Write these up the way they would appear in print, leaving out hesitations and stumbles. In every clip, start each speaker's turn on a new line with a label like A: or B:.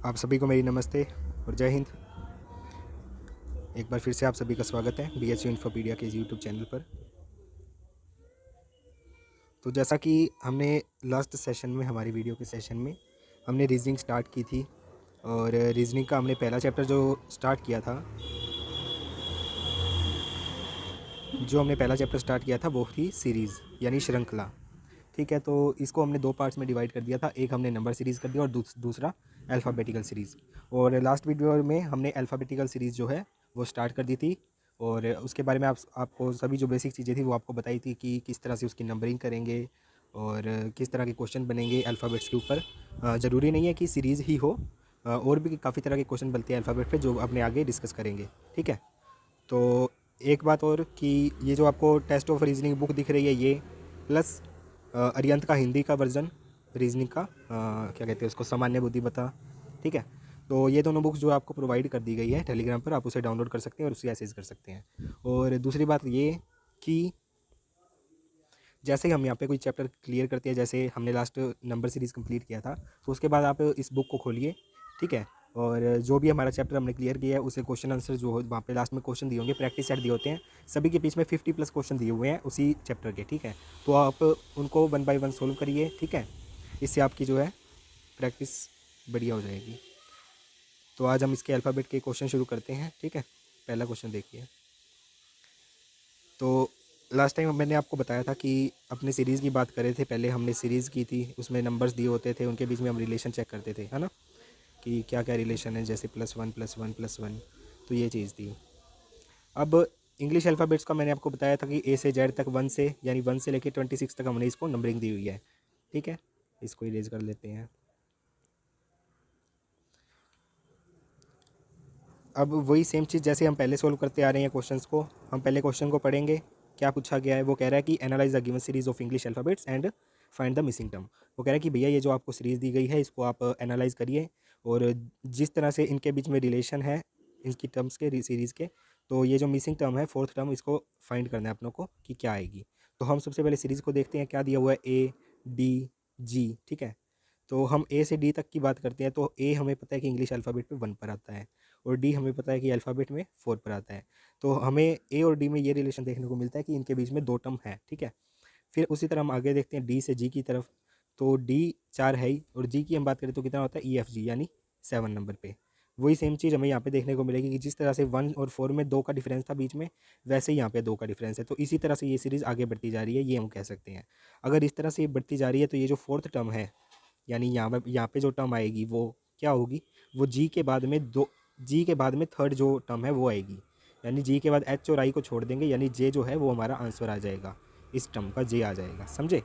A: आप सभी को मेरी नमस्ते और जय हिंद। एक बार फिर से आप सभी का स्वागत है BHU इन्फोपीडिया के यूट्यूब चैनल पर। तो जैसा कि हमने लास्ट सेशन में, हमारी वीडियो के सेशन में हमने रीजनिंग स्टार्ट की थी और रीजनिंग का हमने पहला चैप्टर जो स्टार्ट किया था वो थी सीरीज़ यानी श्रृंखला। ठीक है, तो इसको हमने दो पार्ट्स में डिवाइड कर दिया था। एक हमने नंबर सीरीज़ कर दिया और दूसरा अल्फ़ाबेटिकल सीरीज़। और लास्ट वीडियो में हमने अल्फ़ाबेटिकल सीरीज़ जो है वो स्टार्ट कर दी थी और उसके बारे में आपको सभी जो बेसिक चीज़ें थी वो आपको बताई थी कि किस तरह से उसकी नंबरिंग करेंगे और किस तरह के क्वेश्चन बनेंगे अल्फ़ाबेट्स के ऊपर। ज़रूरी नहीं है कि सीरीज़ ही हो, और भी काफ़ी तरह के क्वेश्चन बनते हैं अल्फ़ाबेट पे जो अपने आगे डिस्कस करेंगे। ठीक है, तो एक बात और कि ये जो आपको टेस्ट ऑफ रीजनिंग बुक दिख रही है ये प्लस अरिहंत का हिंदी का वर्जन रीजनिंग का, क्या कहते हैं उसको, सामान्य बुद्धिमत्ता। ठीक है, तो ये दोनों बुक्स जो आपको प्रोवाइड कर दी गई है टेलीग्राम पर, आप उसे डाउनलोड कर सकते हैं और उसे एक्सेस कर सकते हैं। और दूसरी बात ये कि जैसे ही हम यहाँ पे कोई चैप्टर क्लियर करते हैं, जैसे हमने लास्ट नंबर सीरीज़ कंप्लीट किया था, तो उसके बाद आप इस बुक को खोलिए। ठीक है, और जो भी हमारा चैप्टर हमने क्लियर किया है उसे क्वेश्चन आंसर जो हो वहाँ पे लास्ट में क्वेश्चन दिए होंगे, प्रैक्टिस सेट दिए होते हैं, सभी के बीच में 50+ क्वेश्चन दिए हुए हैं उसी चैप्टर के। ठीक है, तो आप उनको 1 बाय 1 सोल्व करिए। ठीक है, इससे आपकी जो है प्रैक्टिस बढ़िया हो जाएगी। तो आज हम इसके अल्फ़ाबेट के क्वेश्चन शुरू करते हैं। ठीक है, पहला क्वेश्चन देखिए। तो लास्ट टाइम मैंने आपको बताया था कि अपने सीरीज़ की बात कर रहे थे, पहले हमने सीरीज़ की थी, उसमें नंबर्स दिए होते थे, उनके बीच में हम रिलेशन चेक करते थे, है ना, कि क्या क्या रिलेशन है, जैसे +1 +1 +1। तो ये चीज़ थी। अब इंग्लिश अल्फ़ाबेट्स का मैंने आपको बताया था कि A से Z तक 1 से, यानी 1 से लेकर 26 तक हमने इसको नंबरिंग दी हुई है। ठीक है, इसको इरेज कर लेते हैं। अब वही सेम चीज़ जैसे हम पहले सोल्व करते आ रहे हैं क्वेश्चंस को, हम पहले क्वेश्चन को पढ़ेंगे। क्या पूछा गया है, वो कह रहा है कि analyse the given series of English alphabets and find the missing term. वो कह रहा है कि भैया ये जो आपको सीरीज़ दी गई है इसको आप एनालाइज करिए और जिस तरह से इनके बीच में रिलेशन है इनकी टर्म्स के, सीरीज़ के, तो ये जो मिसिंग टर्म है, फोर्थ टर्म, इसको फाइंड करना है अपनों को कि क्या आएगी। तो हम सबसे पहले सीरीज़ को देखते हैं। क्या दिया हुआ है, A D G। ठीक है, तो हम A से D तक की बात करते हैं। तो A हमें पता है कि इंग्लिश अल्फ़ाबेट में 1 पर आता है और D हमें पता है कि अल्फ़ाबेट में 4 पर आता है। तो हमें A और D में ये रिलेशन देखने को मिलता है कि इनके बीच में 2 टर्म है। ठीक है, फिर उसी तरह हम आगे देखते हैं D से G की तरफ। तो D 4 है ही और G की हम बात करें तो कितना होता है, EFG, यानी 7 नंबर पे। वही सेम चीज़ हमें यहाँ पे देखने को मिलेगी कि जिस तरह से 1 और 4 में 2 का डिफरेंस था बीच में, वैसे ही यहाँ पे 2 का डिफरेंस है। तो इसी तरह से ये सीरीज़ आगे बढ़ती जा रही है, ये हम कह सकते हैं। अगर इस तरह से ये बढ़ती जा रही है तो ये जो फोर्थ टर्म है, यानी यहाँ पे जो टर्म आएगी वो क्या होगी, वो जी के बाद में थर्ड जो टर्म है वो आएगी। यानी जी के बाद एच और आई को छोड़ देंगे, यानी जे जो है वो हमारा आंसर आ जाएगा, इस टर्म का जे आ जाएगा। समझे?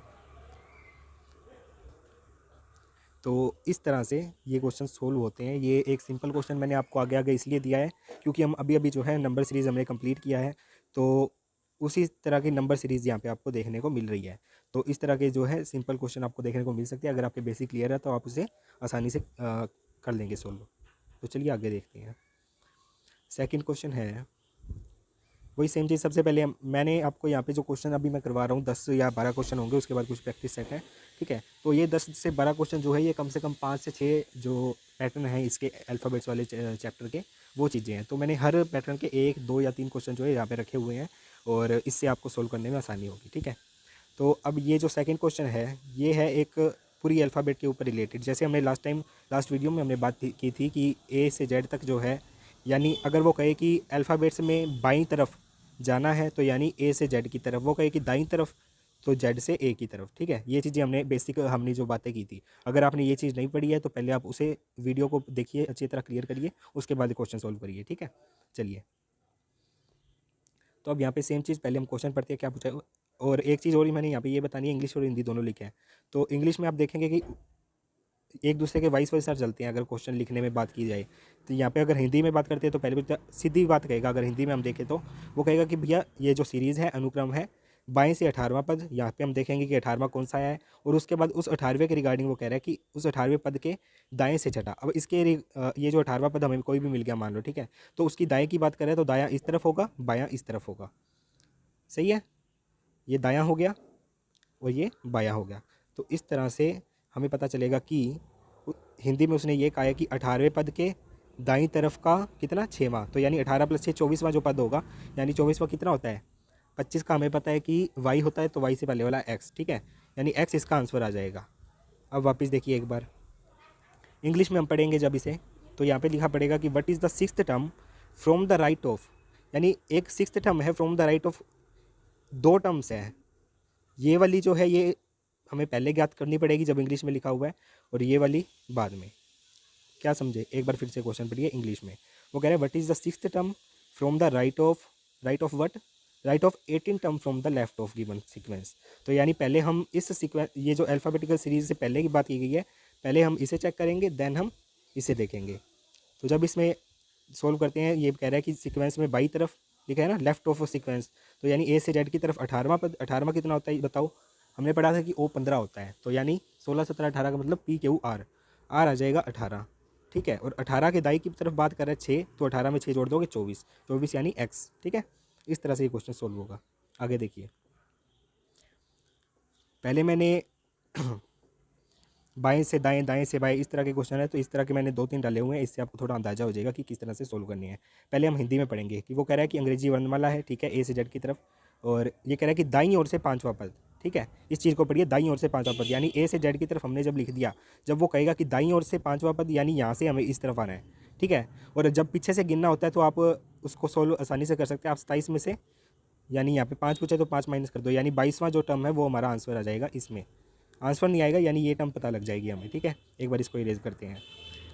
A: तो इस तरह से ये क्वेश्चन सोल्व होते हैं। ये एक सिंपल क्वेश्चन मैंने आपको आगे आगे इसलिए दिया है क्योंकि हम अभी अभी जो है नंबर सीरीज़ हमने कंप्लीट किया है, तो उसी तरह की नंबर सीरीज़ यहाँ पे आपको देखने को मिल रही है। तो इस तरह के जो है सिंपल क्वेश्चन आपको देखने को मिल सकते हैं। अगर आपके बेसिक क्लियर है तो आप उसे आसानी से कर लेंगे सोल्व। तो चलिए आगे देखते हैं। सेकंड क्वेश्चन है वही सेम चीज़। सबसे पहले मैंने आपको यहाँ पे जो क्वेश्चन अभी मैं करवा रहा हूँ 10 या 12 क्वेश्चन होंगे, उसके बाद कुछ प्रैक्टिस सेट है। ठीक है, तो ये 10 से 12 क्वेश्चन जो है ये कम से कम 5 से 6 जो पैटर्न है इसके अल्फ़ाबेट्स वाले चैप्टर के, वो चीज़ें हैं। तो मैंने हर पैटर्न के 1 2 या 3 क्वेश्चन जो है यहाँ पे रखे हुए हैं और इससे आपको सोल्व करने में आसानी होगी। ठीक है, तो अब ये जो सेकेंड क्वेश्चन है ये है एक पूरी अल्फ़ाबेट के ऊपर रिलेटेड। जैसे हमने लास्ट वीडियो में हमने बात की थी कि A से Z तक जो है, यानी अगर वो कहे कि अल्फ़ाबेट्स में बाईं तरफ जाना है तो यानी A से Z की तरफ, वो कहे कि दाईं तरफ तो Z से A की तरफ। ठीक है, ये चीज़ें हमने बेसिक हमने जो बातें की थी। अगर आपने ये चीज़ नहीं पढ़ी है तो पहले आप उसे वीडियो को देखिए, अच्छी तरह क्लियर करिए, उसके बाद क्वेश्चन सोल्व करिए। ठीक है, चलिए। तो अब यहाँ पे सेम चीज़, पहले हम क्वेश्चन पढ़ते हैं क्या पूछा है। और एक चीज़ और ही मैंने यहाँ पे ये बतानी है, इंग्लिश और हिंदी दोनों लिखे हैं। तो इंग्लिश में आप देखेंगे कि एक दूसरे के वाइस वर्सा चलते हैं अगर क्वेश्चन लिखने में बात की जाए। तो यहाँ पे अगर हिंदी में बात करते हैं तो पहले भी सीधी बात कहेगा। अगर हिंदी में हम देखें तो वो कहेगा कि भैया ये जो सीरीज़ है, अनुक्रम है, बाएं से 18वां पद, यहाँ पे हम देखेंगे कि 18वां कौन सा आया है और उसके बाद उस 18वें के रिगार्डिंग वो कह रहा है कि उस 18वें पद के दाएं से छठा। अब इसके ये जो 18वां पद हमें कोई भी मिल गया मान लो, ठीक है, तो उसकी दाएं की बात करें तो दायां इस तरफ होगा, बायां इस तरफ होगा। सही है, ये दायां हो गया और ये बायां हो गया। तो इस तरह से हमें पता चलेगा कि हिंदी में उसने ये कहा है कि 18वें पद के दाईं तरफ का कितना 6वां, तो यानी 18 + 6 24वां जो पद होगा, यानी 24वां कितना होता है 25 का हमें पता है कि y होता है, तो y से पहले वाला x, ठीक है, यानी x इसका आंसर आ जाएगा। अब वापस देखिए एक बार, इंग्लिश में हम पढ़ेंगे जब इसे, तो यहाँ पे लिखा पड़ेगा कि what is the sixth term from the right of, यानी एक सिक्स्थ टर्म है फ्रॉम द राइट ऑफ, दो टर्म्स है, ये वाली जो है ये हमें पहले ज्ञात करनी पड़ेगी जब इंग्लिश में लिखा हुआ है, और ये वाली बाद में। क्या समझे, एक बार फिर से क्वेश्चन पढ़िए इंग्लिश में। वो कह रहे हैं what is the sixth term from the right of what, right of 18 term from the left of given sequence. तो यानी पहले हम इस सीक्वेंस, ये जो अल्फ़ाबेटिकल सीरीज से पहले की बात की गई है, पहले हम इसे चेक करेंगे, देन हम इसे देखेंगे। तो जब इसमें सोल्व करते हैं, ये कह रहा है कि सीक्वेंस में बाई तरफ लिखा है ना लेफ्ट ऑफ सीक्वेंस, तो यानी ए से जेड की तरफ 18वां पद, 18वां कितना होता है बताओ, हमने पढ़ा था कि ओ 15 होता है, तो यानी 16 17 18 का मतलब PQR, आर आ जाएगा 18, ठीक है। और 18 के दाई की तरफ बात कर रहे हैं 6, तो 18 में 6 जोड़ दोगे 24, 24 यानी x, ठीक है। इस तरह से ये क्वेश्चन सोल्व होगा। आगे देखिए, पहले मैंने बाएं से दाएं, दाएं से बाएं, इस तरह के क्वेश्चन है, तो इस तरह के मैंने 2-3 डाले हुए हैं, इससे आपको थोड़ा अंदाजा हो जाएगा कि किस तरह से सोल्व करनी है। पहले हम हिंदी में पढ़ेंगे कि वो कह रहा है कि अंग्रेजी वर्णमाला है, ठीक है, ए से जेड की तरफ, और ये कह रहा है कि दाईं ओर से 5वां पद, ठीक है, इस चीज़ को पढ़िए, दाईं ओर से 5वां पद, यानी ए से जेड की तरफ हमने जब लिख दिया, जब वो कहेगा कि दाईं ओर से 5वां पद, यानी यहाँ से हमें इस तरफ आना है, ठीक है। और जब पीछे से गिनना होता है तो आप उसको सोल्व आसानी से कर सकते हैं। आप 27 में से, यानी यहाँ पे 5 पूछे तो 5 माइनस कर दो, यानी 22वां जो टर्म है वो हमारा आंसर आ जाएगा। इसमें आंसर नहीं आएगा, यानी ये टर्म पता लग जाएगी हमें, ठीक है। एक बार इसको इरेज करते हैं।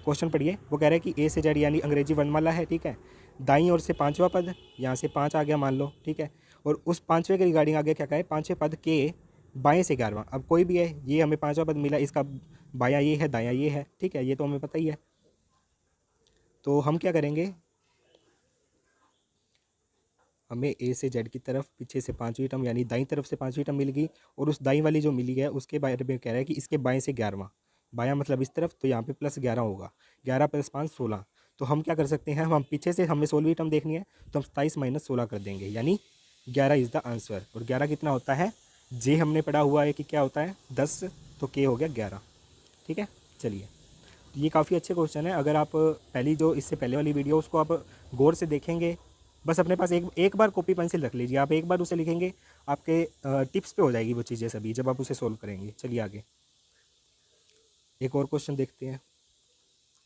A: क्वेश्चन पढ़िए, वो कह रहा है कि ए से जेड यानी अंग्रेजी वर्णमाला है, ठीक है, दाईं ओर से 5वां पद, यहाँ से 5 आ गया मान लो, ठीक है, और उस 5वें के रिगार्डिंग आगे क्या कहे, 5वें पद के बाएं से 11वां, अब कोई भी है, ये हमें 5वां पद मिला, इसका बायां ये है, दायां ये है, ठीक है, ये तो हमें पता ही है। तो हम क्या करेंगे, हमें ए से जेड की तरफ पीछे से 5वीं टर्म, यानी दाईं तरफ से 5वीं टर्म मिल गई, और उस दाईं वाली जो मिली है उसके बारे में कह रहा है कि इसके बाएं से 11वां, बायां मतलब इस तरफ, तो यहाँ पे +11 होगा, 11 + 5 16। तो हम क्या कर सकते हैं, हम पीछे से हमें 16वीं टर्म देखनी है, तो हम 27 - 16 कर देंगे, यानी 11 इज़ द आंसर। और 11 कितना होता है, जे हमने पढ़ा हुआ है कि क्या होता है 10, तो के हो गया 11, ठीक है। चलिए, ये काफ़ी अच्छे क्वेश्चन है, अगर आप पहली जो इससे पहले वाली वीडियो उसको आप गौर से देखेंगे, बस अपने पास एक बार कॉपी पेंसिल रख लीजिए, आप एक बार उसे लिखेंगे, आपके टिप्स पे हो जाएगी वो चीज़ें सभी, जब आप उसे सोल्व करेंगे। चलिए आगे एक और क्वेश्चन देखते हैं।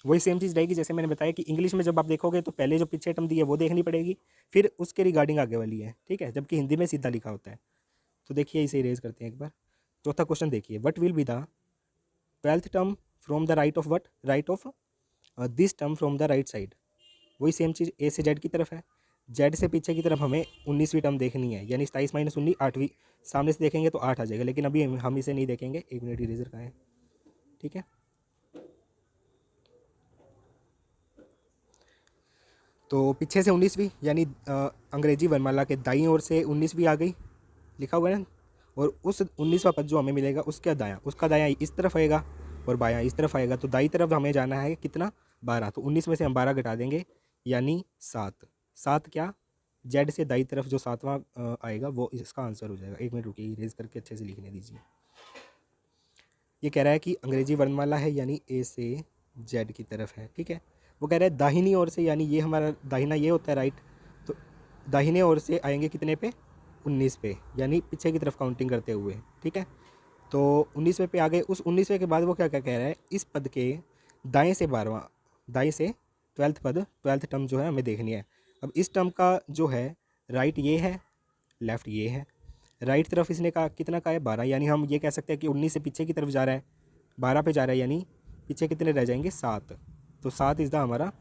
A: वही सेम चीज़ रहेगी जैसे मैंने बताया कि इंग्लिश में जब आप देखोगे तो पहले जो पीछे टर्म दी है वो देखनी पड़ेगी, फिर उसके रिगार्डिंग आगे वाली है, ठीक है, जबकि हिंदी में सीधा लिखा होता है। तो देखिए इसे इरेज करते हैं एक बार। चौथा क्वेश्चन देखिए, what will be the 12th term from the right of what, right of this term from the right side. वही सेम चीज़ ए से जेड की तरफ है, जेड से पीछे की तरफ हमें 19वीं टर्म देखनी है, यानी 27 - 19 8वीं, सामने से देखेंगे तो 8 आ जाएगा, लेकिन अभी हम इसे नहीं देखेंगे। 1 मिनट, इरेजर कहाँ है, ठीक है। तो पीछे से 19वीं, यानी अंग्रेजी वर्णमाला के दाईं ओर से 19वीं आ गई, लिखा हुआ है ना, और उस 19वां पद जो हमें मिलेगा उसका दायां इस तरफ आएगा और बायां इस तरफ आएगा, तो दाईं तरफ हमें जाना है कितना 12, तो 19 में से हम 12 घटा देंगे, यानी 7। 7 क्या, जेड से दाईं तरफ जो 7वां आएगा वो इसका आंसर हो जाएगा। 1 मिनट रुकिए, इरेज करके अच्छे से लिखने दीजिए। ये कह रहा है कि अंग्रेजी वर्णमाला है, यानी ए से जेड की तरफ है, ठीक है। वो कह रहा है दाहिनी ओर से, यानी ये हमारा दाहिना ये होता है राइट, तो दाहिने ओर से आएंगे कितने पे 19 पे, यानी पीछे की तरफ काउंटिंग करते हुए, ठीक है। तो 19वें पे आ गए, उस 19वें के बाद वो क्या क्या कह रहा है, इस पद के दाएं से 12वां, दाएं से 12th पद, 12th टर्म जो है हमें देखनी है। अब इस टर्म का जो है राइट ये है, लेफ़्ट ये है, राइट तरफ इसने कहा कितना का है 12, यानी हम ये कह सकते हैं कि 19 से पीछे की तरफ जा रहा है, 12 पे जा रहा है, यानी पीछे कितने रह जाएंगे 7, तो 7 इज़ द हमारा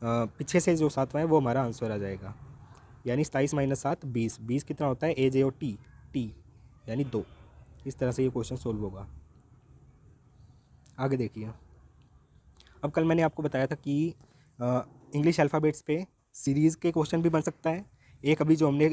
A: पीछे से जो 7वां है वो हमारा आंसर आ जाएगा, यानी 27 - 7 20, 20 कितना होता है ए जे और टी, यानी 2। इस तरह से ये क्वेश्चन सोल्व होगा। आगे देखिए, अब कल मैंने आपको बताया था कि इंग्लिश अल्फ़ाबेट्स पे सीरीज़ के क्वेश्चन भी बन सकता है। एक अभी जो हमने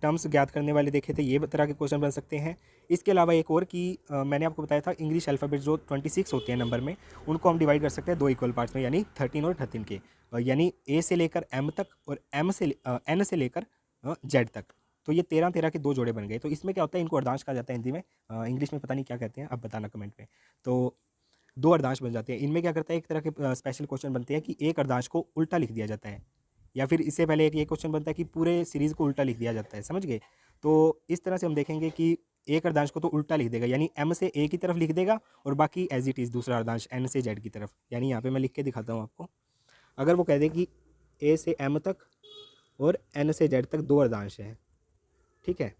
A: टर्म्स ज्ञात करने वाले देखे थे, ये तरह के क्वेश्चन बन सकते हैं। इसके अलावा एक और कि मैंने आपको बताया था इंग्लिश अल्फ़ाबेट जो 26 होते हैं नंबर में, उनको हम डिवाइड कर सकते हैं 2 इक्वल पार्ट्स में, यानी 13 और 13 के, यानी ए से लेकर एम तक और एन से लेकर जेड तक। तो ये 13 के 2 जोड़े बन गए। तो इसमें क्या होता है, इनको अर्धांश कहा जाता है हिंदी में, इंग्लिश में पता नहीं क्या कहते हैं, आप बताना कमेंट में। तो दो अर्धांश बन जाते हैं। इनमें क्या करता है, एक तरह के स्पेशल क्वेश्चन बनते हैं कि एक अर्धांश को उल्टा लिख दिया जाता है, या फिर इससे पहले एक ये क्वेश्चन बनता है कि पूरे सीरीज़ को उल्टा लिख दिया जाता है, समझ गए। तो इस तरह से हम देखेंगे कि एक अर्धांश को तो उल्टा लिख देगा, यानी एम से ए की तरफ लिख देगा, और बाकी एज इट इज़ दूसरा अर्धांश एन से जेड की तरफ। यानी यहाँ पे मैं लिख के दिखाता हूँ आपको। अगर वो कह दे कि ए से एम तक और एन से जेड तक दो अर्धांश हैं, ठीक है,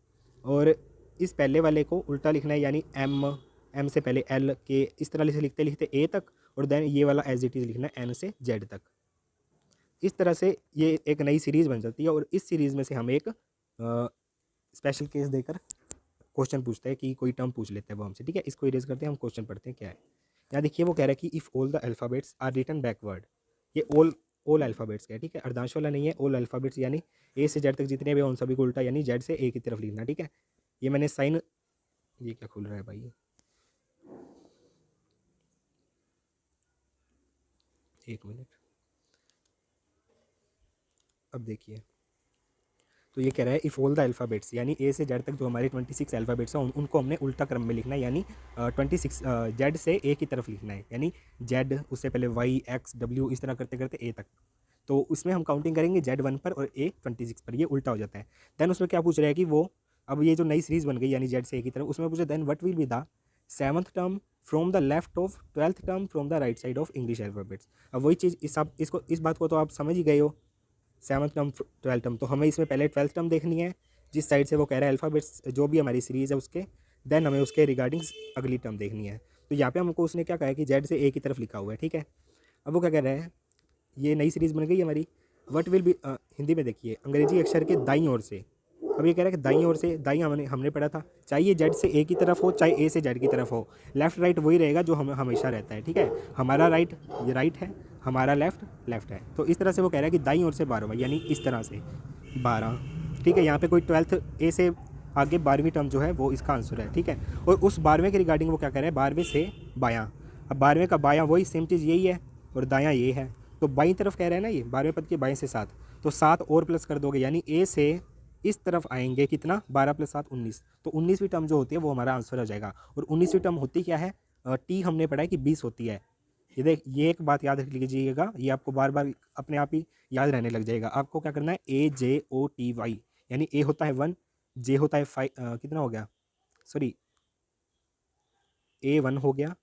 A: और इस पहले वाले को उल्टा लिखना है, यानी एम से पहले एल के, इस तरह से लिखते लिखते ए तक, और देन ये वाला एज इट इज़ लिखना है एन से जेड तक। इस तरह से ये एक नई सीरीज़ बन जाती है, और इस सीरीज़ में से हम एक स्पेशल केस देकर क्वेश्चन पूछते हैं कि कोई टर्म पूछ लेते हैं वो हमसे, ठीक है। इसको इरेज करते हैं, हम क्वेश्चन पढ़ते हैं क्या है। यहाँ देखिए वो कह रहा है कि if all the alphabets are written backward, ये ऑल अल्फ़ाबेट्स का है, ठीक है, अर्धांश वाला नहीं है, ऑल अल्फ़ाबेट्स, यानी ए से जेड तक जितने भी हैं उन सभी को उल्टा, यानी जेड से ए की तरफ लिखना, ठीक है। ये मैंने साइन, ये क्या खुल रहा है भाई, एक मिनट, अब देखिए। तो ये कह रहा है इफ़ ऑल द अल्फ़ाबेट्स, यानी ए से जेड तक जो हमारे 26 अल्फ़ाबेट्स हैं उनको हमने उल्टा क्रम में लिखना है, यानी 26 जेड से ए की तरफ लिखना है, यानी जेड उससे पहले वाई एक्स डब्ल्यू इस तरह करते करते ए तक। तो उसमें हम काउंटिंग करेंगे जेड 1 पर और ए 26 पर, ये उल्टा हो जाता है। देन उसमें क्या पूछ रहा है कि वो, अब ये जो नई सीरीज़ बन गई यानी जेड से ए की तरफ, उसमें पूछे then what will be the 7th term from the left of 12th term from the right side of English alphabets. अब वही चीज़ इस बात को तो आप समझ ही गए हो, 7th टर्म 12th टर्म, तो हमें इसमें पहले 12th टर्म देखनी है जिस साइड से वो कह रहा है अल्फ़ाबेट्स जो भी हमारी सीरीज़ है उसके, देन हमें उसके रिगार्डिंग्स अगली टर्म देखनी है। तो यहाँ पे हमको उसने क्या कहा है कि जेड से ए की तरफ लिखा हुआ है, ठीक है। अब वो क्या कह रहा है, ये नई सीरीज़ बन गई हमारी, व्हाट विल बी, हिंदी में देखिए, अंग्रेजी अक्षर के दाईं ओर से। अब ये कह रहा है कि दाईं ओर से, दाईं हमने पढ़ा था, चाहे ये जेड से ए की तरफ हो चाहे ए से जेड की तरफ हो, लेफ्ट राइट वही रहेगा जो हम हमेशा रहता है, ठीक है। हमारा राइट ये राइट है, हमारा लेफ्ट लेफ्ट है। तो इस तरह से वो कह रहा है कि दाईं ओर से 12वां, यानी इस तरह से 12, ठीक है। यहाँ पे कोई 12th ए से आगे 12वीं टर्म जो है वो इसका आंसर है, ठीक है। और उस 12वें के रिगार्डिंग वो क्या कह रहा है, 12वें से बायां। अब 12वें का बायां वही सेम चीज़ यही है, और दायां ये है, तो बाईं तरफ कह रहे हैं ना, ये 12वें पद के बाएं से 7, तो 7 और प्लस कर दोगे, यानी ए से इस तरफ आएंगे कितना, 12 + 7 19, तो 19वीं टर्म जो होती है वो हमारा आंसर हो जाएगा। और 19वीं टर्म होती क्या है, टी हमने पढ़ा है कि 20 होती है। ये एक बात याद रख लीजिएगा, ये आपको बार बार अपने आप ही याद रहने लग जाएगा। आपको क्या करना है, AJOTY, यानी ए होता है 1, जे होता है 5, कितना हो गया, सॉरी A1 हो गया,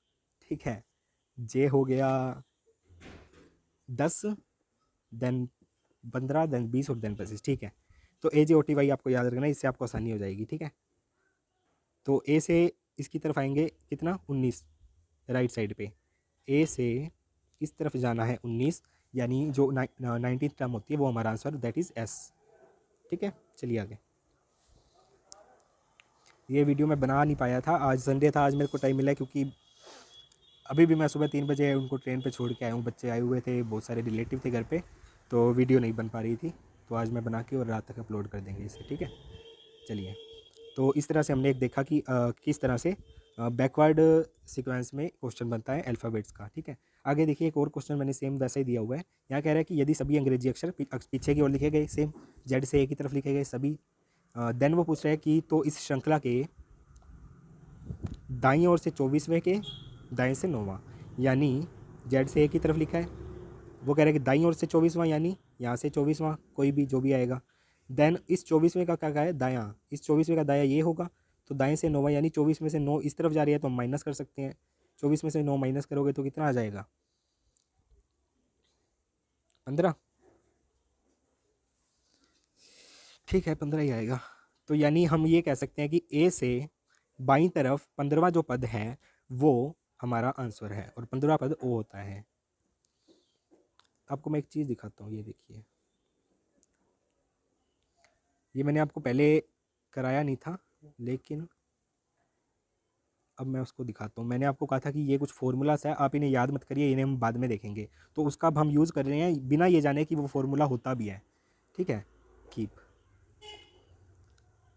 A: ठीक है, जे हो गया 10, देन 15, देन 20 और देन 25, ठीक है। तो AJOTY आपको याद रखना, इससे आपको आसानी हो जाएगी, ठीक है। तो ए से इसकी तरफ आएंगे कितना, 19, राइट साइड पे ए से इस तरफ जाना है 19, यानी जो 19th टर्म होती है वो हमारा आंसर, दैट इज़ एस, ठीक है। चलिए आगे। ये वीडियो मैं बना नहीं पाया था, आज संडे था, आज मेरे को टाइम मिला क्योंकि अभी भी मैं सुबह 3 बजे उनको ट्रेन पे छोड़ के आया हूँ, बच्चे आए हुए थे, बहुत सारे रिलेटिव थे घर पे, तो वीडियो नहीं बन पा रही थी, तो आज मैं बना के और रात तक अपलोड कर देंगे इसे, ठीक है। चलिए, तो इस तरह से हमने एक देखा कि किस तरह से बैकवर्ड सीक्वेंस में क्वेश्चन बनता है अल्फ़ाबेट्स का, ठीक है। आगे देखिए एक और क्वेश्चन मैंने सेम वैसा ही दिया हुआ है। यहाँ कह रहा है कि यदि सभी अंग्रेजी अक्षर पीछे की ओर लिखे गए, सेम जेड से ए की तरफ लिखे गए सभी, देन वो पूछ रहा है कि तो इस श्रृंखला के दाईं ओर से 24वें के दाएं से 9वां, यानी जेड से ए की तरफ लिखा है, वो कह रहा है कि दाईं ओर से 24वां, यानी यहाँ से 24वां कोई भी जो भी आएगा। देन इस 24वें का क्या है, दायां, इस 24वें का दायां ये होगा, तो दाएं से 9वां, यानी 24 में से 9 इस तरफ जा रही है तो हम माइनस कर सकते हैं, 24 में से 9 माइनस करोगे तो कितना आ जाएगा, 15, ठीक है 15 ही आएगा। तो यानी हम ये कह सकते हैं कि ए से बाईं तरफ 15वां जो पद है वो हमारा आंसर है, और 15वां पद ओ होता है। आपको मैं एक चीज़ दिखाता हूँ, ये देखिए, ये मैंने आपको पहले कराया नहीं था, लेकिन अब मैं उसको दिखाता हूँ। मैंने आपको कहा था कि ये कुछ फार्मूलास है, आप इन्हें याद मत करिए, इन्हें हम बाद में देखेंगे, तो उसका अब हम यूज़ कर रहे हैं बिना ये जाने कि वो फार्मूला होता भी है, ठीक है। कीप,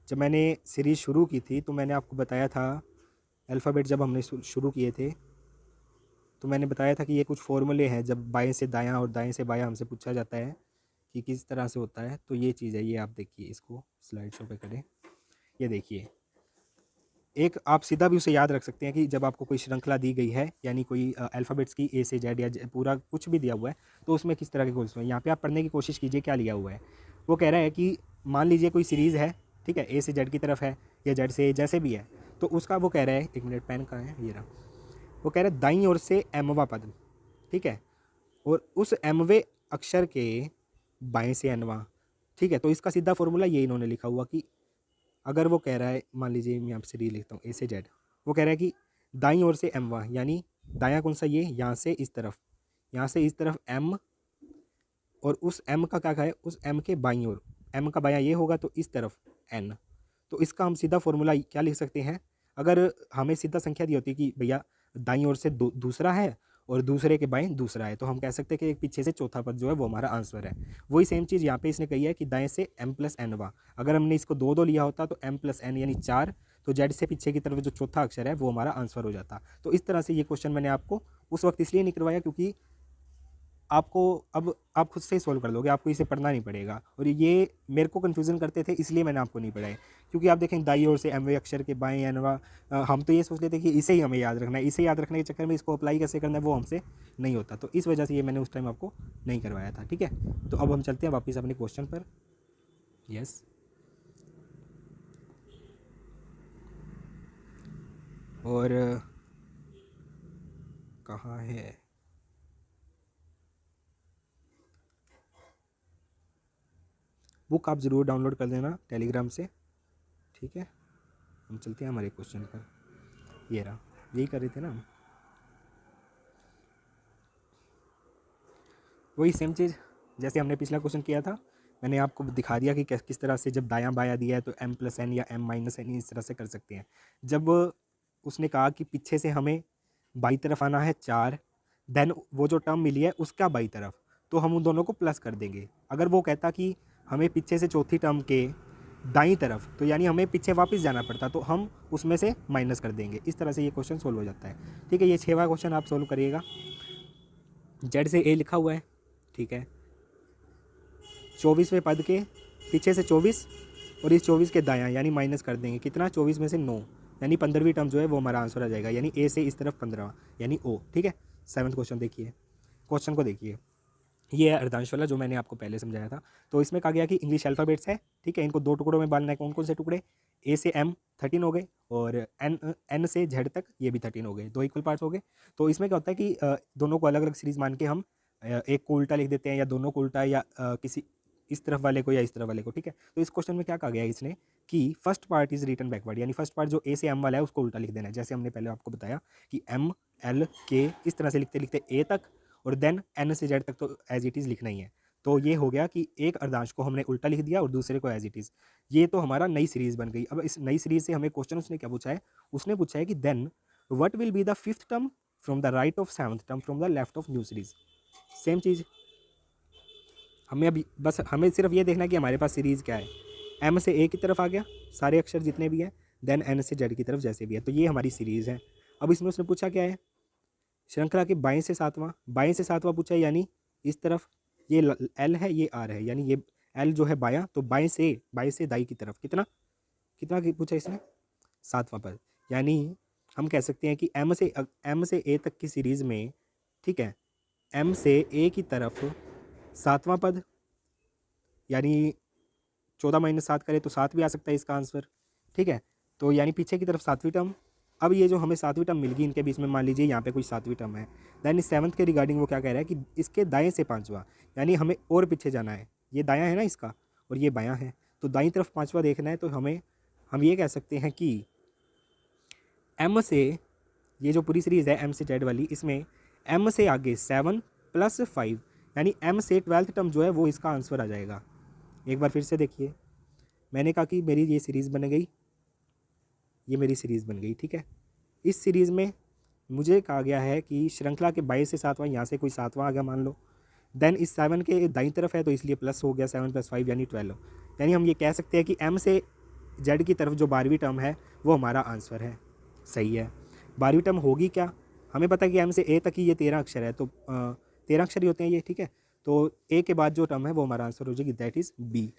A: जब मैंने सीरीज़ शुरू की थी तो मैंने आपको बताया था, अल्फ़ाबेट जब हमने शुरू किए थे तो मैंने बताया था कि ये कुछ फार्मूले हैं, जब बाएं से दायां और दाएं से बायां हमसे पूछा जाता है कि किस तरह से होता है, तो ये चीज़ है, ये आप देखिए, इसको स्लाइड शो पे करें, ये देखिए, एक आप सीधा भी उसे याद रख सकते हैं कि जब आपको कोई श्रृंखला दी गई है, यानी कोई अल्फ़ाबेट्स की ए से जेड या पूरा कुछ भी दिया हुआ है, तो उसमें किस तरह के गोल्स हैं। यहाँ पे आप पढ़ने की कोशिश कीजिए क्या लिया हुआ है। वो कह रहा है कि मान लीजिए कोई सीरीज़ है, ठीक है, ए से जेड की तरफ है या जेड से ए, जैसे भी है, तो उसका वो कह रहा है, एक मिनट, पेन कहाँ है, ये रहा। वो कह रहा है दाईं ओर से एमवा पद, ठीक है, और उस एमवे अक्षर के बाएं से एनवा, ठीक है। तो इसका सीधा फॉर्मूला ये इन्होंने लिखा हुआ कि अगर वो कह रहा है, मान लीजिए मैं आपसे री लिखता हूँ ए से जेड, वो कह रहा है कि दाईं ओर से एम वा, यानी दायां कौन सा, ये यहाँ से इस तरफ, यहाँ से इस तरफ एम, और उस एम का क्या है, उस एम के बाईं ओर, एम का बायां ये होगा तो इस तरफ एन। तो इसका हम सीधा फॉर्मूला क्या लिख सकते हैं, अगर हमें सीधा संख्या दी होती कि भैया दाईं ओर से दूसरा है और दूसरे के बाएं दूसरा है, तो हम कह सकते हैं कि एक पीछे से चौथा पद जो है वो हमारा आंसर है। वही सेम चीज़ यहाँ पे इसने कही है कि दाएं से m प्लस एन वा, अगर हमने इसको दो दो लिया होता तो m प्लस एन यानी 4, तो जेड से पीछे की तरफ जो चौथा अक्षर है वो हमारा आंसर हो जाता। तो इस तरह से ये क्वेश्चन मैंने आपको उस वक्त इसलिए नहीं करवाया क्योंकि आपको अब आप खुद से ही सॉल्व कर लोगे, आपको इसे पढ़ना नहीं पड़ेगा। और ये मेरे को कन्फ्यूज़न करते थे, इसलिए मैंने आपको नहीं पढ़ाए, क्योंकि आप देखें दाई ओर से एमवे अक्षर के बाएं एनवा, हम तो ये सोच लेते कि इसे ही हमें याद रखना है, इसे याद रखने के चक्कर में इसको अप्लाई कैसे करना है वो हमसे नहीं होता। तो इस वजह से ये मैंने उस टाइम आपको नहीं करवाया था, ठीक है। तो अब हम चलते हैं वापस अपने क्वेश्चन पर। यस, और कहाँ है, बुक आप ज़रूर डाउनलोड कर देना टेलीग्राम से, ठीक है। हम चलते हैं हमारे क्वेश्चन पर। ये रहा, यही कर रहे थे ना हम, वही सेम चीज़ जैसे हमने पिछला क्वेश्चन किया था, मैंने आपको दिखा दिया कि किस तरह से जब दायां बायां दिया है तो m प्लस एन या m माइनस एन इस तरह से कर सकते हैं। जब उसने कहा कि पीछे से हमें बाई तरफ आना है 4, देन वो जो टर्म मिली है उसका बाई तरफ, तो हम उन दोनों को प्लस कर देंगे। अगर वो कहता कि हमें पीछे से चौथी टर्म के दाईं तरफ, तो यानी हमें पीछे वापस जाना पड़ता, तो हम उसमें से माइनस कर देंगे। इस तरह से ये क्वेश्चन सोल्व हो जाता है, ठीक है। ये 6वां क्वेश्चन आप सोल्व करिएगा। जेड से ए लिखा हुआ है, ठीक है, 24वें पद के पीछे से 24 और इस 24 के दायां यानी माइनस कर देंगे, कितना, 24 में से 9, यानी 15वीं टर्म जो है वो हमारा आंसर आ जाएगा, यानी ए से इस तरफ 15 यानी ओ, ठीक है। 7वां क्वेश्चन देखिए, क्वेश्चन को देखिए, ये है अर्धांश वाला जो मैंने आपको पहले समझाया था। तो इसमें कहा गया कि इंग्लिश अल्फ़ाबेट्स है, ठीक है, इनको दो टुकड़ों में बांधना है। कौन कौन से टुकड़े, ए से एम 13 हो गए, और एन से जेड तक ये भी 13 हो गए, दो इक्वल पार्ट्स हो गए। तो इसमें क्या होता है कि दोनों को अलग अलग सीरीज़ मान के हम एक को उल्टा लिख देते हैं, या दोनों को उल्टा, या किसी इस तरफ वाले को या इस तरफ वाले को, ठीक है। तो इस क्वेश्चन में क्या कहा गया है इसने कि first part is written backward, यानी फर्स्ट पार्ट जो ए से एम वाला है उसको उल्टा लिख देना है। जैसे हमने पहले आपको बताया कि एम एल के इस तरह से लिखते लिखते ए तक, और देन एन से जेड तक तो एज इट इज़ लिखना ही है। तो ये हो गया कि एक अर्धांश को हमने उल्टा लिख दिया और दूसरे को एज इट इज़। ये तो हमारा नई सीरीज़ बन गई। अब इस नई सीरीज़ से हमें क्वेश्चन उसने क्या पूछा है, उसने पूछा है कि then what will be the fifth term from the right of seventh term from the left of new series. Same चीज़ हमें अभी बस हमें सिर्फ ये देखना है कि हमारे पास सीरीज़ क्या है। एम से ए की तरफ आ गया सारे अक्षर जितने भी हैं, देन एन से जेड की तरफ जैसे भी है, तो ये हमारी सीरीज़ है। अब इसमें उसने पूछा क्या है, श्रृंखला के बाएं से सातवां, बाएं से सातवां पूछा है, यानी इस तरफ ये एल है, ये आर है, यानी ये एल जो है बायां, तो बाएं से दाई की तरफ कितना कितना पूछा इसने, सातवां पद। यानी हम कह सकते हैं कि एम से ए तक की सीरीज़ में, ठीक है, एम से ए की तरफ सातवां पद, यानी 14 माइनस 7 करें तो 7 भी आ सकता है इसका आंसर, ठीक है। तो यानी पीछे की तरफ 7वीं टर्म। अब ये जो हमें 7वीं टर्म मिल गई इनके बीच में, मान लीजिए यहाँ पे कोई 7वीं टर्म है, देन इस 7th के रिगार्डिंग वो क्या कह रहा है कि इसके दाएं से 5वां, यानी हमें और पीछे जाना है। ये दायां है ना इसका, और ये बायां है, तो दाईं तरफ 5वां देखना है। तो हम ये कह सकते हैं कि एम से, ये जो पूरी सीरीज़ है एम से जेड वाली, इसमें एम से आगे 7 + 5, यानी एम से 12th टर्म जो है वो इसका आंसर आ जाएगा। एक बार फिर से देखिए, मैंने कहा कि मेरी ये सीरीज़ बन गई, ये मेरी सीरीज़ बन गई, ठीक है। इस सीरीज़ में मुझे कहा गया है कि श्रृंखला के 22 से 7वां, यहाँ से कोई 7वां आ गया मान लो, देन इस 7 के दाईं तरफ है तो इसलिए प्लस हो गया, 7 + 5 यानी 12, यानी हम ये कह सकते हैं कि एम से जेड की तरफ जो 12वीं टर्म है वो हमारा आंसर है। सही है, 12वीं टर्म होगी क्या, हमें पता है कि एम से ए तक ही ये 13 अक्षर है, तो 13 अक्षर ही होते हैं ये, ठीक है। तो ए के बाद जो टर्म है वो हमारा आंसर हो जाएगी, दैट इज़ बी।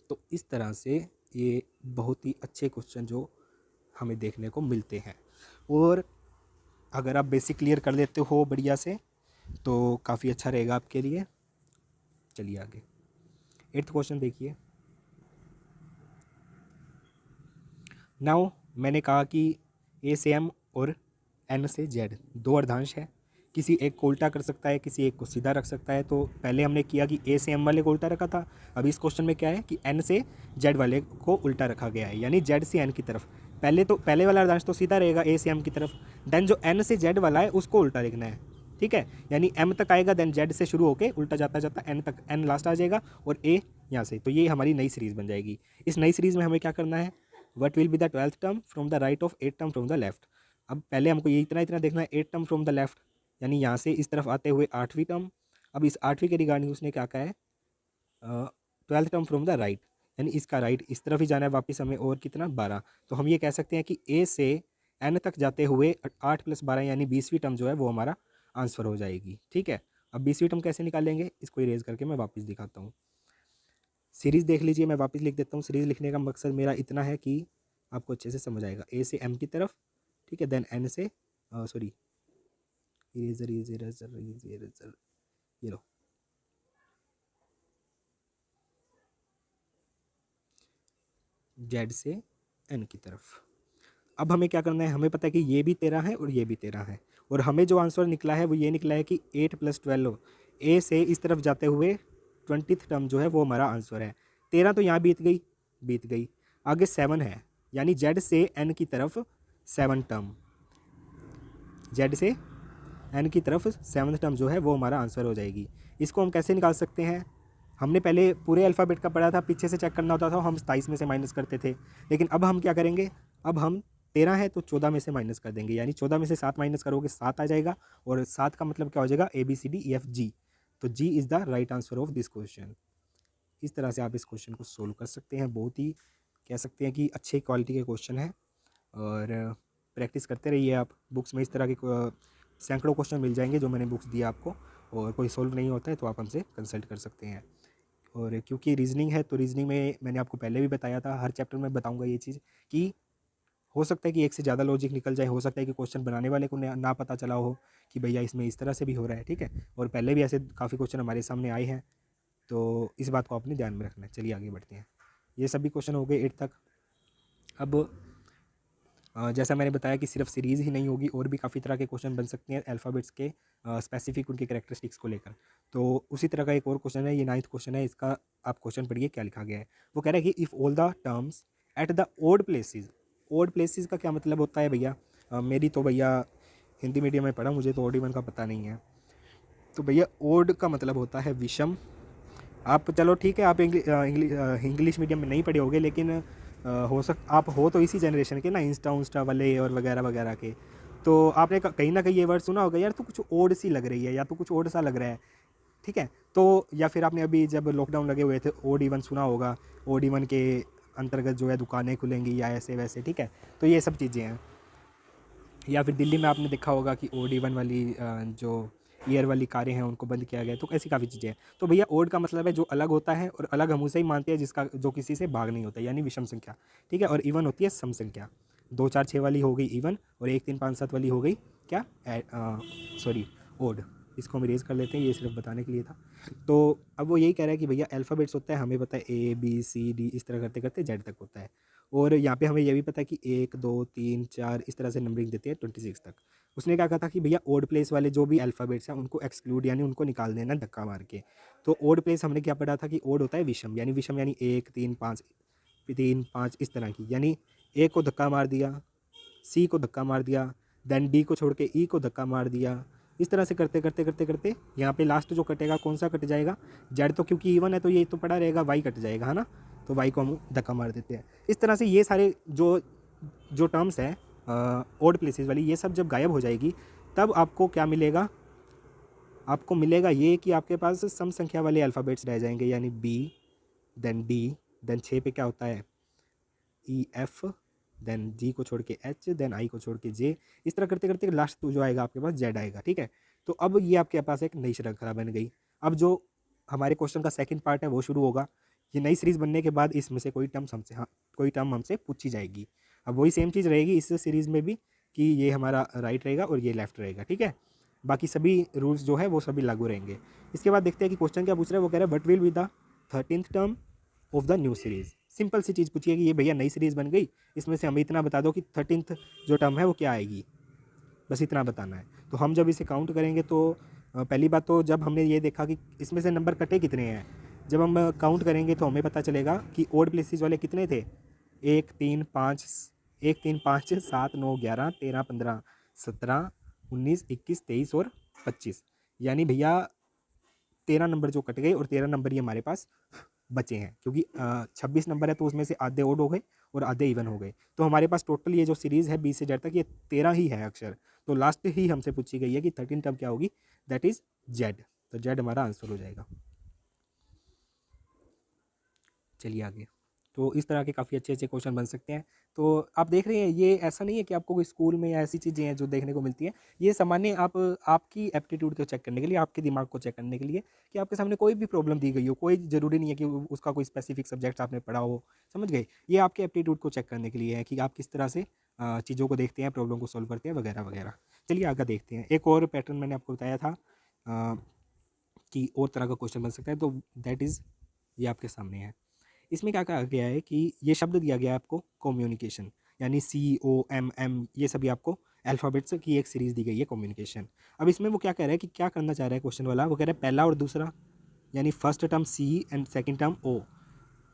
A: तो इस तरह से ये बहुत ही अच्छे क्वेश्चन जो हमें देखने को मिलते हैं। और अगर आप बेसिक क्लियर कर लेते हो बढ़िया से तो काफ़ी अच्छा रहेगा आपके लिए। चलिए आगे 8th क्वेश्चन देखिए। नाउ मैंने कहा कि ए से एम और एन से जेड दो अर्धांश है, किसी एक को उल्टा कर सकता है, किसी एक को सीधा रख सकता है। तो पहले हमने किया कि ए से एम वाले को उल्टा रखा था। अब इस क्वेश्चन में क्या है कि एन से जेड वाले को उल्टा रखा गया है, यानी जेड से एन की तरफ। पहले वाला अर्धांश तो सीधा रहेगा ए से एम की तरफ, देन जो एन से जेड वाला है उसको उल्टा लिखना है, ठीक है। यानी एम तक आएगा, देन जेड से शुरू होकर उल्टा जाता जाता एन तक, एन लास्ट आ जाएगा और ए यहाँ से। तो ये हमारी नई सीरीज़ बन जाएगी। इस नई सीरीज़ में हमें क्या करना है, what will be the 12th term from the right of 8th term from the left. अब पहले हमको ये इतना इतना देखना है, 8th term from the left, यानी यहाँ से इस तरफ आते हुए 8वीं टर्म। अब इस 8वीं के रिगार्डिंग उसने क्या कहा है, 12th term from the right, यानी इसका राइट इस तरफ ही जाना है वापस हमें, और कितना 12। तो हम ये कह सकते हैं कि ए से एन तक जाते हुए 8 + 12 यानी 20वीं टर्म जो है वो हमारा आंसर हो जाएगी, ठीक है। अब 20वीं टर्म कैसे निकालेंगे, इसको इरेज करके मैं वापस दिखाता हूँ। सीरीज़ देख लीजिए, मैं वापस लिख देता हूँ। सीरीज़ लिखने का मकसद मेरा इतना है कि आपको अच्छे से समझ आएगा। ए से एम की तरफ, ठीक है, देन एन से sorry eraser eraser eraser eraser, ये लो, जेड से एन की तरफ। अब हमें क्या करना है, हमें पता है कि ये भी 13 है और ये भी 13 है, और हमें जो आंसर निकला है वो ये निकला है कि 8 + 12 ए से इस तरफ जाते हुए 20th टर्म जो है वो हमारा आंसर है। 13 तो यहाँ बीत गई, आगे 7 है, यानी जेड से एन की तरफ 7 टर्म, जेड से एन की तरफ 7th टर्म जो है वो हमारा आंसर हो जाएगी। इसको हम कैसे निकाल सकते हैं, हमने पहले पूरे अल्फ़ाबेट का पढ़ा था, पीछे से चेक करना होता था, हम 27 में से माइनस करते थे। लेकिन अब हम क्या करेंगे, अब हम 13 है तो 14 में से माइनस कर देंगे, यानी 14 में से 7 माइनस करोगे 7 आ जाएगा, और 7 का मतलब क्या हो जाएगा, ABCDEFG। तो G is the right answer of this question. इस तरह से आप इस क्वेश्चन को सोल्व कर सकते हैं। बहुत ही कह सकते हैं कि अच्छी क्वालिटी के क्वेश्चन है, और प्रैक्टिस करते रहिए आप। बुक्स में इस तरह के सैकड़ों क्वेश्चन मिल जाएंगे जो मैंने बुक्स दिया आपको, और कोई सोल्व नहीं होता है तो आप हमसे कंसल्ट कर सकते हैं। और क्योंकि रीजनिंग है तो रीजनिंग में मैंने आपको पहले भी बताया था, हर चैप्टर में बताऊंगा ये चीज़ कि हो सकता है कि एक से ज़्यादा लॉजिक निकल जाए, हो सकता है कि क्वेश्चन बनाने वाले को ना पता चला हो कि भैया इसमें इस तरह से भी हो रहा है, ठीक है। और पहले भी ऐसे काफ़ी क्वेश्चन हमारे सामने आए हैं, तो इस बात को अपने ध्यान में रखना है। चलिए आगे बढ़ते हैं। ये सभी क्वेश्चन हो गए 8 तक। अब जैसा मैंने बताया कि सिर्फ सीरीज़ ही नहीं होगी, और भी काफ़ी तरह के क्वेश्चन बन सकते हैं अल्फ़ाबेट्स के स्पेसिफिक उनके कैरेक्टरिस्टिक्स को लेकर। तो उसी तरह का एक और क्वेश्चन है, ये 9th क्वेश्चन है, इसका आप क्वेश्चन पढ़िए क्या लिखा गया है। वो कह रहा है कि if all the terms at the odd places, odd places का क्या मतलब होता है भैया, मेरी तो भैया हिंदी मीडियम में पढ़ा, मुझे तो ओड इवन का पता नहीं है। तो भैया ओड का मतलब होता है विषम। आप चलो ठीक है, आप इंग्लिश मीडियम में नहीं पढ़े होगे, लेकिन आप हो तो इसी जनरेशन के ना, इंस्टा वाले और वगैरह वगैरह के। तो आपने कहीं ना कहीं ये वर्ड सुना होगा, यार तू कुछ ओड सी लग रही है, या तू कुछ ओड सा लग रहा है, ठीक है। तो या फिर आपने अभी जब लॉकडाउन लगे हुए थे ओड इवन सुना होगा, ओड इवन के अंतर्गत जो है दुकानें खुलेंगी या ऐसे वैसे, ठीक है। तो ये सब चीज़ें हैं। या फिर दिल्ली में आपने देखा होगा कि ओड इवन वाली जो ईयर वाली कारें हैं उनको बंद किया गया है। तो ऐसी काफ़ी चीज़ें हैं। तो भैया ओड का मतलब है जो अलग होता है, और अलग हम उसे ही मानते हैं जिसका जो किसी से भाग नहीं होता, यानी विषम संख्या, ठीक है। और इवन होती है सम संख्या। 2 4 6 वाली हो गई इवन, और 1 3 5 7 वाली हो गई क्या, सॉरी ओड। इसको हम इरेज कर लेते हैं, ये सिर्फ बताने के लिए था। तो अब वो यही कह रहा है कि भैया अल्फ़ाबेट्स होता है, हमें पता है ABCD इस तरह करते करते जेड तक होता है। और यहाँ पे हमें ये भी पता है कि 1 2 3 4 इस तरह से नंबरिंग देते हैं 26 तक। उसने क्या कहा था कि भैया ओड प्लेस वाले जो भी अल्फ़ाबेट्स हैं उनको एक्सक्लूड, यानी उनको निकाल देना धक्का मार के। तो ओड प्लेस हमने क्या पढ़ा था कि ओड होता है विषम, यानी विषम यानी 1 3 5 3 5 इस तरह की, यानी ए को धक्का मार दिया, सी को धक्का मार दिया, देन डी को छोड़ के ई को धक्का मार दिया। इस तरह से करते करते करते करते यहाँ पे लास्ट जो कटेगा कौन सा कट जाएगा, जेड। तो क्योंकि इवन है तो ये तो पड़ा रहेगा, वाई कट जाएगा, है ना। तो वाई को हम धक्का मार देते हैं। इस तरह से ये सारे जो जो टर्म्स हैं ओड प्लेसेस वाली, ये सब जब गायब हो जाएगी तब आपको क्या मिलेगा, आपको मिलेगा ये कि आपके पास सम संख्या वाले अल्फ़ाबेट्स रह जाएंगे, यानी बी, देन डी, देन 6 पे क्या होता है EF, देन जी को छोड़ के H, देन आई को छोड़ के J। इस तरह करते करते लास्ट जो आएगा आपके पास Z आएगा, ठीक है। तो अब ये आपके पास एक नई श्रृंखला बन गई। अब जो हमारे क्वेश्चन का सेकंड पार्ट है वो शुरू होगा, ये नई सीरीज़ बनने के बाद इसमें से कोई टर्म हमसे पूछी जाएगी। अब वही सेम चीज़ रहेगी इस सीरीज़ में भी कि ये हमारा राइट रहेगा और ये लेफ़्ट रहेगा, ठीक है। बाकी सभी रूल्स जो है वो सभी लागू रहेंगे। इसके बाद देखते हैं कि क्वेश्चन क्या पूछ रहा है। वो कह रहा है what will be the 13th term of the new series. Simple सी चीज़ पूछिए कि ये भैया नई सीरीज़ बन गई, इसमें से हमें इतना बता दो कि 13th जो टर्म है वो क्या आएगी, बस इतना बताना है। तो हम जब इसे काउंट करेंगे तो पहली बात तो जब हमने ये देखा कि इसमें से नंबर कटे कितने हैं, जब हम काउंट करेंगे तो हमें पता चलेगा कि ओड प्लेसेस वाले कितने थे। 1 3 5 1 3 5 7 9 11 13 15 17 19 21 23 और 25, यानी भैया 13 नंबर जो कट गए और 13 नंबर ही हमारे पास बचे हैं, क्योंकि 26 नंबर है तो उसमें से आधे ओड हो गए और आधे इवन हो गए। तो हमारे पास टोटल ये जो सीरीज़ है 20 से जेड तक ये 13 ही है अक्षर। तो लास्ट ही हमसे पूछी गई है कि 13 टर्म क्या होगी, दैट इज़ जेड। तो जेड हमारा आंसर हो जाएगा। चलिए आगे। तो इस तरह के काफ़ी अच्छे अच्छे क्वेश्चन बन सकते हैं। तो आप देख रहे हैं ये ऐसा नहीं है कि आपको कोई स्कूल में या ऐसी चीज़ें हैं जो देखने को मिलती हैं। ये सामान्य आप आपकी एप्टीट्यूड को चेक करने के लिए, आपके दिमाग को चेक करने के लिए कि आपके सामने कोई भी प्रॉब्लम दी गई हो, कोई ज़रूरी नहीं है कि उसका कोई स्पेसिफिक सब्जेक्ट आपने पढ़ा हो, समझ गए। ये आपके एप्टीट्यूड को चेक करने के लिए है कि आप किस तरह से चीज़ों को देखते हैं, प्रॉब्लम को सॉल्व करते हैं वगैरह वगैरह। चलिए आगे देखते हैं। एक और पैटर्न मैंने आपको बताया था कि और तरह का क्वेश्चन बन सकता है, तो दैट इज़ ये आपके सामने है। इसमें क्या कहा गया है कि ये शब्द दिया गया है आपको कम्युनिकेशन, यानी COMM, ये सभी आपको अल्फ़ाबेट्स की एक सीरीज़ दी गई है कम्युनिकेशन। अब इसमें वो क्या कह रहा है कि क्या करना चाह रहा है क्वेश्चन वाला, वो कह रहा है पहला और दूसरा यानी first term C and second term O,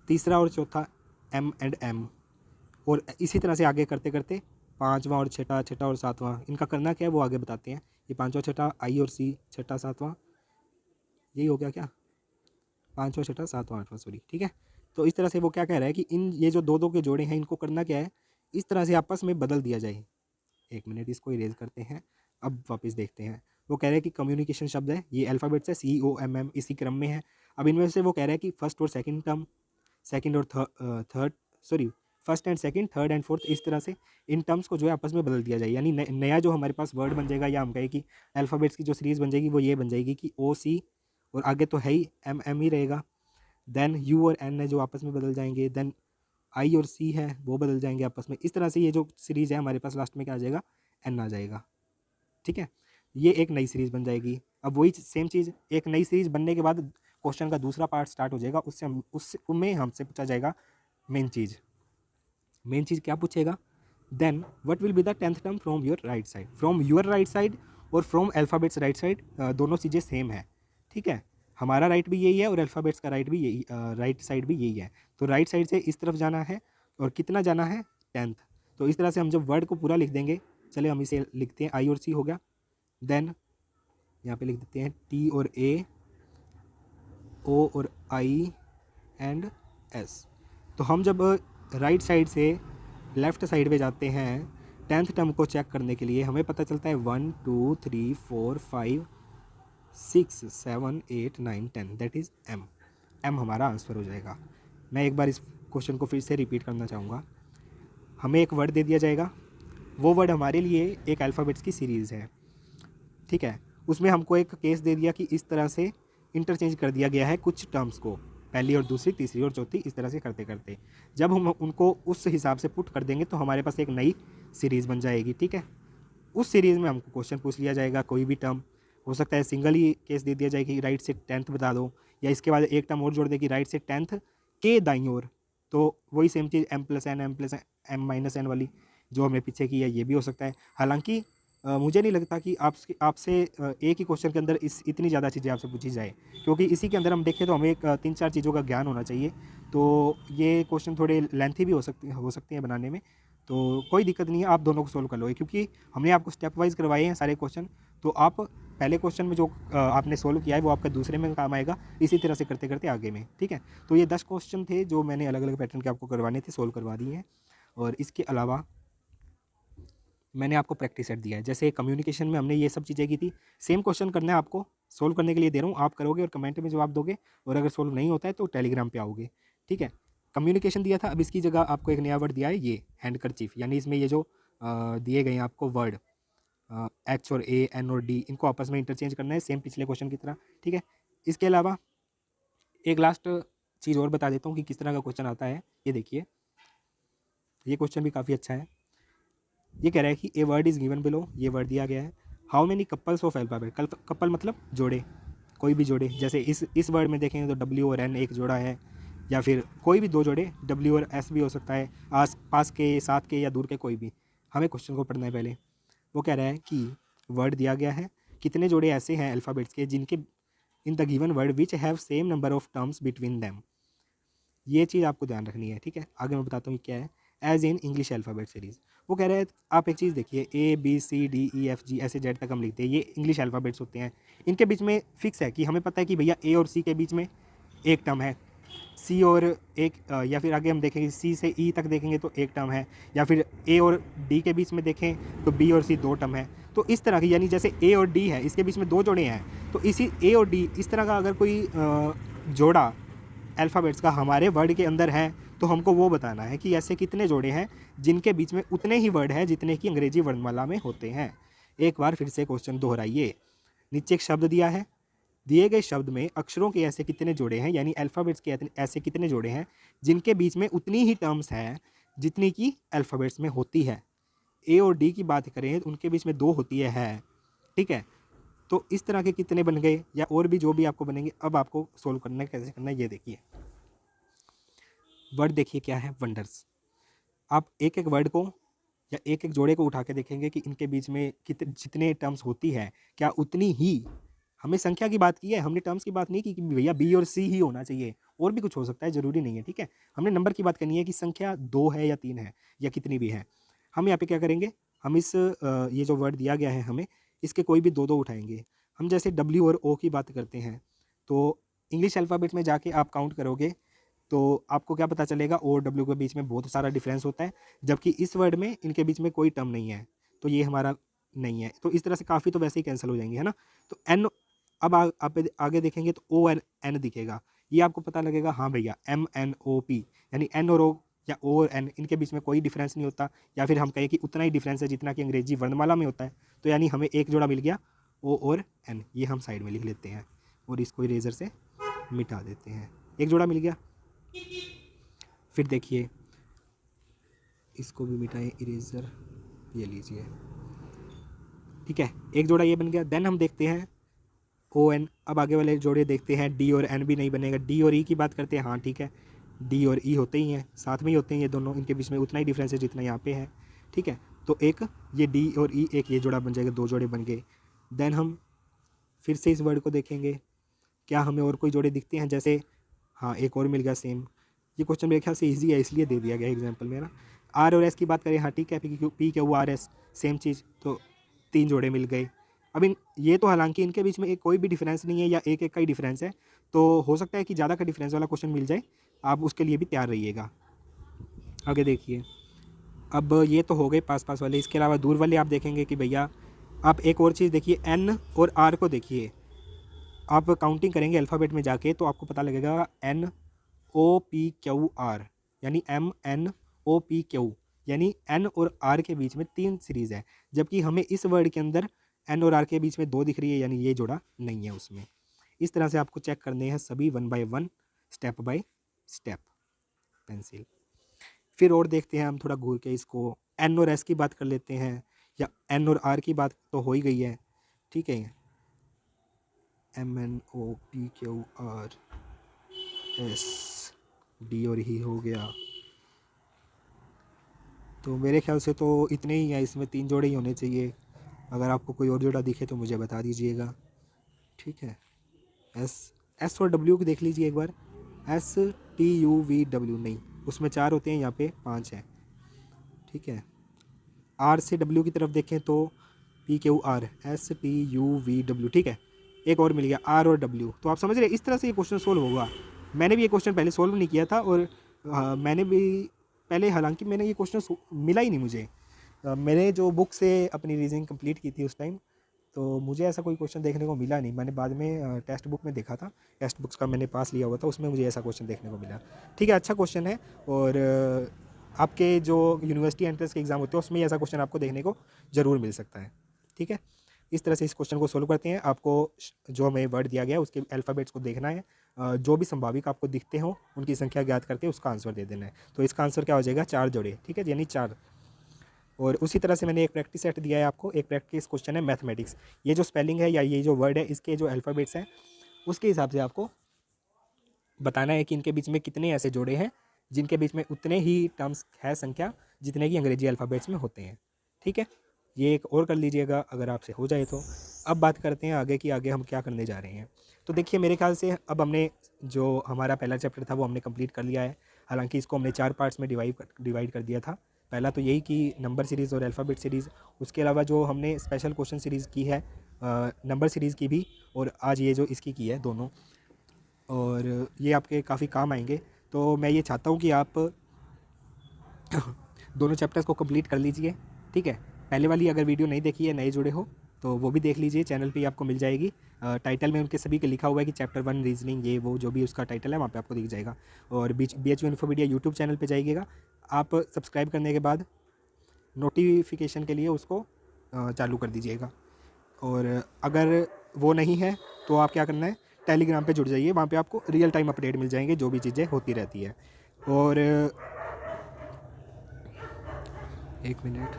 A: तीसरा और चौथा M एंड M, और इसी तरह से आगे करते करते पाँचवा और छठा, छठा और सातवां, इनका करना क्या है वो आगे बताते हैं। ये पाँचवा छठा I और C, छठा सातवां, यही हो गया क्या, पाँचवा छठा सातवां आठवां, सॉरी, ठीक है। तो इस तरह से वो क्या कह रहा है कि इन ये जो दो दो के जोड़े हैं इनको करना क्या है, इस तरह से आपस में बदल दिया जाए। एक मिनट, इसको इरेज करते हैं। अब वापस देखते हैं। वो कह रहे हैं कि कम्युनिकेशन शब्द है, ये अल्फ़ाबेट्स है COMM, इसी क्रम में है। अब इनमें से वो कह रहा है कि फर्स्ट और सेकंड टर्म, सेकंड और third, sorry, first and second, third and fourth, इस तरह से इन टर्म्स को जो है आपस में बदल दिया जाए। यानी नया जो हमारे पास वर्ड बन जाएगा, या हम कहें कि अल्फ़ाबेट्स की जो सीरीज़ बन जाएगी वो ये बन जाएगी कि OC, और आगे तो है ही MM ही रहेगा। देन U और N है जो आपस में बदल जाएंगे। देन I और C है वो बदल जाएंगे आपस में। इस तरह से ये जो सीरीज़ है हमारे पास लास्ट में क्या आ जाएगा, N आ जाएगा, ठीक है। ये एक नई सीरीज़ बन जाएगी। अब वही सेम चीज़, एक नई सीरीज़ बनने के बाद क्वेश्चन का दूसरा पार्ट स्टार्ट हो जाएगा। उसमें हमसे पूछा जाएगा मेन चीज़ क्या पूछेगा, then what will be the 10th term from your right side. From your right side और फ्रॉम अल्फ़ाबेट्स राइट साइड दोनों चीज़ें सेम है, ठीक है। हमारा राइट भी यही है और अल्फ़ाबेट्स का राइट भी यही, राइट साइड भी यही है। तो राइट साइड से इस तरफ जाना है, और कितना जाना है, 10th। तो इस तरह से हम जब वर्ड को पूरा लिख देंगे, चले हम इसे लिखते हैं, I और C हो गया। देन यहाँ पे लिख देते हैं T और A, O और I एंड S। तो हम जब राइट साइड से लेफ़्ट साइड पे जाते हैं 10th टर्म को चेक करने के लिए, हमें पता चलता है 1 2 3 4 5 6 7 8 9 10, दैट इज़ M। M हमारा आंसर हो जाएगा। मैं एक बार इस क्वेश्चन को फिर से रिपीट करना चाहूँगा। हमें एक वर्ड दे दिया जाएगा, वो वर्ड हमारे लिए एक अल्फ़ाबेट्स की सीरीज़ है, ठीक है। उसमें हमको एक केस दे दिया कि इस तरह से इंटरचेंज कर दिया गया है कुछ टर्म्स को, पहली और दूसरी, तीसरी और चौथी, इस तरह से करते करते जब हम उनको उस हिसाब से पुट कर देंगे तो हमारे पास एक नई सीरीज़ बन जाएगी, ठीक है। उस सीरीज़ में हमको क्वेश्चन पूछ लिया जाएगा, कोई भी टर्म हो सकता है, सिंगल ही केस दे दिया जाए कि राइट से 10th बता दो, या इसके बाद एक टर्म और जोड़ दे कि राइट से 10th के दाईं ओर। तो वही सेम चीज़ M+N वाली जो हमने पीछे की है, ये भी हो सकता है। हालांकि मुझे नहीं लगता कि आपसे एक ही क्वेश्चन के अंदर इतनी ज़्यादा चीज़ें आपसे पूछी जाए, क्योंकि इसी के अंदर हम देखें तो हमें एक 3-4 चीज़ों का ज्ञान होना चाहिए। तो ये क्वेश्चन थोड़े लेंथी भी हो सकते हैं बनाने में, तो कोई दिक्कत नहीं है, आप दोनों को सोल्व कर लोगे, क्योंकि हमने आपको स्टेप वाइज करवाए हैं सारे क्वेश्चन। तो आप पहले क्वेश्चन में जो आपने सोल्व किया है वो आपका दूसरे में काम आएगा, इसी तरह से करते करते आगे में, ठीक है। तो ये 10 क्वेश्चन थे जो मैंने अलग अलग पैटर्न के आपको करवाने थे, सोल्व करवा दिए हैं। और इसके अलावा मैंने आपको प्रैक्टिस सेट दिया है, जैसे कम्युनिकेशन में हमने ये सब चीज़ें की थी। सेम क्वेश्चन करना है आपको, सोल्व करने के लिए दे रहा हूँ, आप करोगे और कमेंट में जवाब दोगे, और अगर सोल्व नहीं होता है तो टेलीग्राम पे आओगे, ठीक है। कम्युनिकेशन दिया था, अब इसकी जगह आपको एक नया वर्ड दिया है, ये हैंडकरचीफ, यानी इसमें ये जो दिए गए हैं आपको वर्ड H और A, N और D, इनको आपस में इंटरचेंज करना है, सेम पिछले क्वेश्चन की तरह, ठीक है। इसके अलावा एक लास्ट चीज़ और बता देता हूँ कि किस तरह का क्वेश्चन आता है। ये देखिए, ये क्वेश्चन भी काफ़ी अच्छा है। ये कह रहा है कि a word is given below, ये वर्ड दिया गया है। How many couples of alphabet, couple मतलब जोड़े, कोई भी जोड़े, जैसे इस वर्ड में देखेंगे तो डब्ल्यू और एन एक जोड़ा है, या फिर कोई भी दो जोड़े, डब्ल्यू और एस भी हो सकता है, आस पास के, साथ के या दूर के, कोई भी। हमें क्वेश्चन को पढ़ना है पहले। वो कह रहा है कि वर्ड दिया गया है, कितने जोड़े ऐसे हैं अल्फ़ाबेट्स के जिनके in the given word which have same number of terms between them. ये चीज़ आपको ध्यान रखनी है, ठीक है। आगे मैं बताता हूँ क्या है। As in English alphabet series, वो कह रहे हैं आप एक चीज़ देखिए, A B C D E F G ऐसे जेड तक हम लिखते हैं, ये इंग्लिश अल्फ़ाबेट्स होते हैं। इनके बीच में फिक्स है कि हमें पता है कि भैया ए और सी के बीच में एक टर्म है, सी और एक या फिर आगे हम देखेंगे सी से ई तक देखेंगे तो एक टर्म है, या फिर ए और डी के बीच में देखें तो बी और सी दो टर्म है। तो इस तरह की, यानी जैसे ए और डी है, इसके बीच में दो जोड़े हैं, तो इसी ए और डी इस तरह का अगर कोई जोड़ा अल्फ़ाबेट्स का हमारे वर्ड के अंदर है, तो हमको वो बताना है कि ऐसे कितने जोड़े हैं जिनके बीच में उतने ही वर्ड हैं जितने कि अंग्रेजी वर्णमाला में होते हैं। एक बार फिर से क्वेश्चन दोहराइए। नीचे एक शब्द दिया है, दिए गए शब्द में अक्षरों के ऐसे कितने जोड़े हैं, यानी अल्फ़ाबेट्स के ऐसे कितने जोड़े हैं जिनके बीच में उतनी ही टर्म्स हैं जितनी कि अल्फ़ाबेट्स में होती है। ए और डी की बात करें तो उनके बीच में दो होती है, ठीक है। तो इस तरह के कितने बन गए, या और भी जो भी आपको बनेंगे। अब आपको सोल्व करना है, कैसे करना है ये देखिए। वर्ड देखिए क्या है, वंडर्स। आप एक एक वर्ड को या एक एक जोड़े को उठा के देखेंगे कि इनके बीच में जितने टर्म्स होती है, क्या उतनी ही, हमें संख्या की बात की है, हमने टर्म्स की बात नहीं की कि भैया बी और सी ही होना चाहिए, और भी कुछ हो सकता है, ज़रूरी नहीं है, ठीक है। हमने नंबर की बात करनी है कि संख्या 2 है या 3 है या कितनी भी है। हम यहाँ पे क्या करेंगे, हम इस ये जो वर्ड दिया गया है हमें, इसके कोई भी दो दो उठाएंगे। हम जैसे डब्ल्यू और ओ की बात करते हैं, तो इंग्लिश अल्फ़ाबेट में जाके आप काउंट करोगे तो आपको क्या पता चलेगा, ओ और डब्ल्यू के बीच में बहुत सारा डिफरेंस होता है, जबकि इस वर्ड में इनके बीच में कोई टर्म नहीं है, तो ये हमारा नहीं है। तो इस तरह से काफ़ी तो वैसे ही कैंसिल हो जाएंगे, है ना। तो एन, अब आप आगे देखेंगे तो ओ एन एन दिखेगा, ये आपको पता लगेगा, हाँ भैया एम एन ओ पी, यानी एन और ओ या ओ और एन, इनके बीच में कोई डिफरेंस नहीं होता, या फिर हम कहें कि उतना ही डिफरेंस है जितना कि अंग्रेजी वर्णमाला में होता है। तो यानी हमें एक जोड़ा मिल गया, ओ और एन, ये हम साइड में लिख लेते हैं और इसको इरेजर से मिटा देते हैं। एक जोड़ा मिल गया। फिर देखिए, इसको भी मिटाएं, इरेजर ये लीजिए, ठीक है, एक जोड़ा ये बन गया। देन हम देखते हैं ओ एन, अब आगे वाले जोड़े देखते हैं, डी और एन भी नहीं बनेगा। डी और ई की बात करते हैं, हाँ ठीक है, डी और ई होते ही हैं, साथ में ही होते हैं ये दोनों, इनके बीच में उतना ही डिफरेंस है जितना यहाँ पे है, ठीक है। तो एक ये डी और ई, एक ये जोड़ा बन जाएगा, दो जोड़े बन गए। देन हम फिर से इस वर्ड को देखेंगे, क्या हमें और कोई जोड़े दिखते हैं, जैसे हाँ एक और मिल गया सेम। ये क्वेश्चन मेरे ख्याल से इजी है इसलिए दे दिया गया एग्जाम्पल में ना। आर और एस की बात करें, हाँ ठीक है, P Q R S same चीज़, तो तीन जोड़े मिल गए। अब इन ये तो हालांकि इनके बीच में एक कोई भी डिफरेंस नहीं है, या एक एक का ही डिफरेंस है, तो हो सकता है कि ज़्यादा का डिफरेंस वाला क्वेश्चन मिल जाए, आप उसके लिए भी तैयार रहिएगा। आगे देखिए, अब ये तो हो गए पास पास वाले, इसके अलावा दूर वाले आप देखेंगे कि भैया, आप एक और चीज़ देखिए, एन और आर को देखिए, आप काउंटिंग करेंगे अल्फ़ाबेट में जाके तो आपको पता लगेगा N O P Q R, यानी M N O P Q, यानी एन और आर के बीच में 3 सीरीज़ है, जबकि हमें इस वर्ड के अंदर एन और आर के बीच में 2 दिख रही है, यानी ये जोड़ा नहीं है उसमें। इस तरह से आपको चेक करने हैं सभी 1 by 1, step by step, pencil. फिर और देखते हैं हम थोड़ा घूर के इसको, एन और एस की बात कर लेते हैं, या एन और आर की बात तो हो ही गई है, ठीक है, M N O P Q R S, D और ही हो गया। तो मेरे ख्याल से तो इतने ही हैं, इसमें 3 जोड़े ही होने चाहिए। अगर आपको कोई और जोड़ा दिखे तो मुझे बता दीजिएगा, ठीक है। एस, एस और डब्ल्यू की देख लीजिए एक बार, S T U V W, नहीं उसमें 4 होते हैं, यहाँ पे 5 हैं, ठीक है। आर से डब्ल्यू की तरफ देखें तो P Q R S T U V W, ठीक है। एक और मिल गया आर और डब्ल्यू, तो आप समझ रहे हैं इस तरह से ये क्वेश्चन सोल्व होगा। मैंने भी ये क्वेश्चन पहले सोल्व नहीं किया था, और मैंने भी पहले, हालांकि मैंने ये क्वेश्चन मिला ही नहीं मुझे, मैंने जो बुक से अपनी रीजनिंग कंप्लीट की थी उस टाइम, तो मुझे ऐसा कोई क्वेश्चन देखने को मिला नहीं। मैंने बाद में टेक्स्ट बुक में देखा था, टेक्स्ट बुक्स का मैंने पास लिया हुआ था, उसमें मुझे ऐसा क्वेश्चन देखने को मिला, ठीक है। अच्छा क्वेश्चन है, और आपके जो यूनिवर्सिटी एंट्रेंस के एग्ज़ाम होते हैं उसमें ऐसा क्वेश्चन आपको देखने को ज़रूर मिल सकता है, ठीक है। इस तरह से इस क्वेश्चन को सोल्व करते हैं। आपको जो हमें वर्ड दिया गया है उसके अल्फ़ाबेट्स को देखना है, जो भी संभाविक आपको दिखते हो उनकी संख्या ज्ञात करके उसका आंसर दे देना है। तो इसका आंसर क्या हो जाएगा, 4 जोड़े, ठीक है, यानी 4। और उसी तरह से मैंने एक प्रैक्टिस सेट दिया है आपको, एक प्रैक्टिस क्वेश्चन है मैथमेटिक्स। ये जो स्पेलिंग है या ये जो वर्ड है इसके जो अल्फ़ाबेट्स हैं उसके हिसाब से आपको बताना है कि इनके बीच में कितने ऐसे जोड़े हैं जिनके बीच में उतने ही टर्म्स है संख्या जितने कि अंग्रेजी अल्फ़ाबेट्स में होते हैं, ठीक है। ये एक और कर लीजिएगा अगर आपसे हो जाए तो। अब बात करते हैं आगे कि आगे हम क्या करने जा रहे हैं। तो देखिए मेरे ख्याल से अब हमने जो हमारा पहला चैप्टर था वो हमने कंप्लीट कर लिया है। हालांकि इसको हमने 4 पार्ट्स में डिवाइड कर दिया था। पहला तो यही कि नंबर सीरीज़ और अल्फ़ाबेट सीरीज़, उसके अलावा जो हमने स्पेशल क्वेश्चन सीरीज़ की है नंबर सीरीज़ की भी, और आज ये जो इसकी की है दोनों, और ये आपके काफ़ी काम आएंगे। तो मैं ये चाहता हूँ कि आप दोनों चैप्टर्स को कंप्लीट कर लीजिए, ठीक है। पहले वाली अगर वीडियो नहीं देखी है, नए जुड़े हो तो वो भी देख लीजिए, चैनल पे आपको मिल जाएगी। टाइटल में उनके सभी के लिखा हुआ है कि चैप्टर 1 रीजनिंग, ये वो जो भी उसका टाइटल है वहाँ पे आपको दिख जाएगा। और BHU इन्फोमीडिया यूट्यूब चैनल पे जाइएगा, आप सब्सक्राइब करने के बाद नोटिफिकेशन के लिए उसको चालू कर दीजिएगा। और अगर वो नहीं है तो आप क्या करना है, टेलीग्राम पे जुड़ जाइए, वहाँ पे आपको रियल टाइम अपडेट मिल जाएंगे, जो भी चीज़ें होती रहती है। और एक मिनट,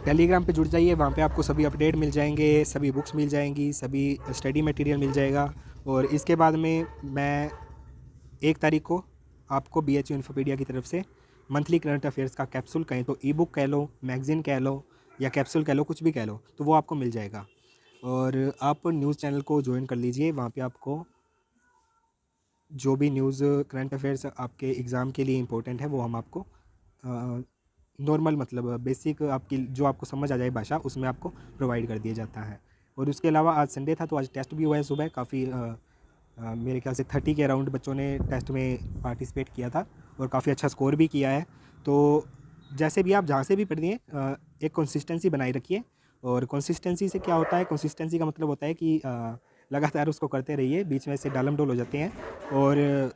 A: टेलीग्राम पे जुड़ जाइए, वहाँ पे आपको सभी अपडेट मिल जाएंगे, सभी बुक्स मिल जाएंगी, सभी स्टडी मटेरियल मिल जाएगा। और इसके बाद में मैं 1 तारीख को आपको BHU इन्फोपीडिया की तरफ से मंथली करंट अफेयर्स का कैप्सूल, कहें तो ई बुक कह लो, मैगज़ीन कह लो या कैप्सूल कह लो, कुछ भी कह लो, तो वो आपको मिल जाएगा। और आप न्यूज़ चैनल को ज्वाइन कर लीजिए, वहाँ पे आपको जो भी न्यूज़ करंट अफेयर्स आपके एग्ज़ाम के लिए इम्पोर्टेंट है वो हम आपको नॉर्मल, मतलब बेसिक आपकी जो आपको समझ आ जाए भाषा, उसमें आपको प्रोवाइड कर दिया जाता है। और उसके अलावा आज संडे था तो आज टेस्ट भी हुआ है सुबह, काफ़ी मेरे ख्याल से 30 के अराउंड बच्चों ने टेस्ट में पार्टिसिपेट किया था और काफ़ी अच्छा स्कोर भी किया है। तो जैसे भी आप जहाँ से भी पढ़िए एक कंसिस्टेंसी बनाए रखिए। और कंसिस्टेंसी से क्या होता है, कंसिस्टेंसी का मतलब होता है कि लगातार उसको करते रहिए, बीच में से डालम डोल हो जाते हैं। और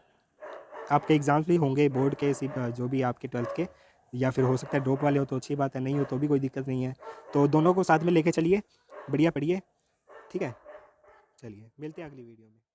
A: आपके एग्ज़ाम्स भी होंगे बोर्ड के, जो भी आपके 12th के, या फिर हो सकता है ड्रॉप वाले हो तो अच्छी बात है, नहीं हो तो भी कोई दिक्कत नहीं है। तो दोनों को साथ में लेके चलिए, बढ़िया पढ़िए, ठीक है। चलिए मिलते हैं अगली वीडियो में।